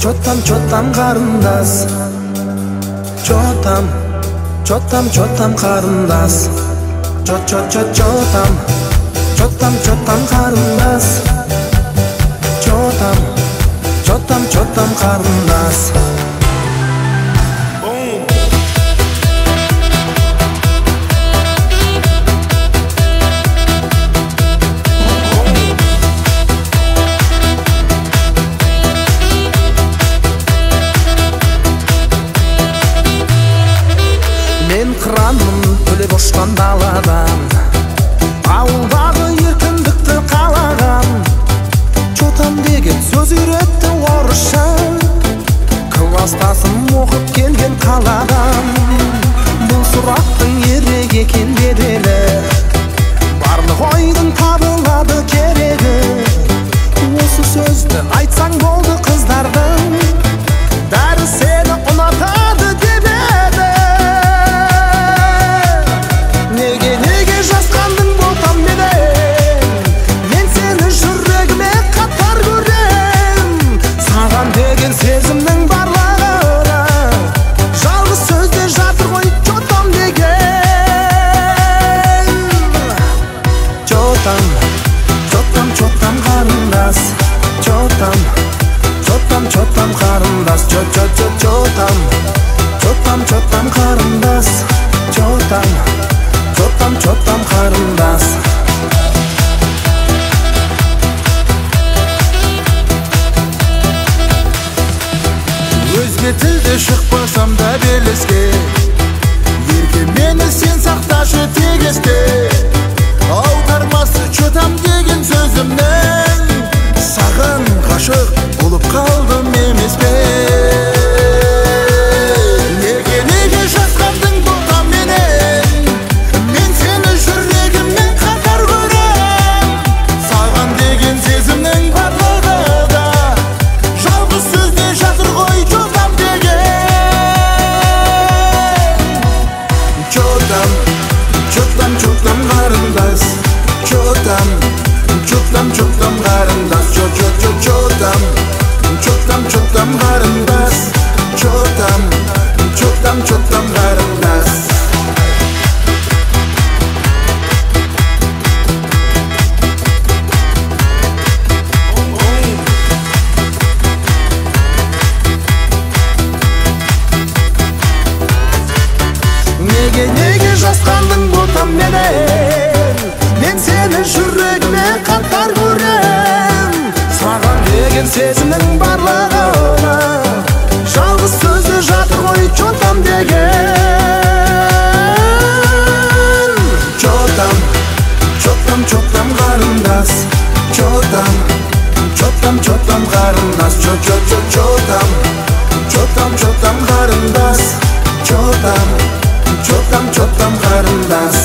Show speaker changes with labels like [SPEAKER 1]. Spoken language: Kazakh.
[SPEAKER 1] Чотам қарындас. Чотам қарындас. Чотам қарындас. Чотам қарындас. Төлеп ұшқан даладан, ауылдағы еркіндікті қалаған. Чотам деген сөз үйретті орысша, кластасым оқып келген қаладан. Бұл сұрақтың ерек екен беделі, барлық ойдың табылады керегі. Осы сөзді айтсаң болды қыздардың, бәрі сені ұнатады деп еді. Неге жасқандың ботам менен, мен сені жүрегіме қатар көрем. Саған деген сезімнің барлығына жалғыз сөзде жатыр ғой чотам деген. Чотам қарындас. Чотам қарындас. Чотам қарындас. Чотам қарындас. Өзге тілде шықпасам да белеске, ерке мені сен сақташы тегесте. Аудармасы чотам деген сөзімнен, саған ғашық болып қалдым емес пе? Неге жасқандың ботам менен, мен сені жүрегіммен қатар көрем. Саған деген сезімнің барлығы да жалғыз сөзде жатыр ғой чотам деген. Чотам қарындас. Чотам қарындас. Чотам қарындас. Чотам қарындас. Неге жасқандың ботам менен, мен сені жүрегіме қатар көрем. Саған деген сезімнің барлығына жалғыз сөзі жатыр ғой чотам деген. Чотам қарындас. Чотам қарындас. Чотам қарындас. Чотам қарындас.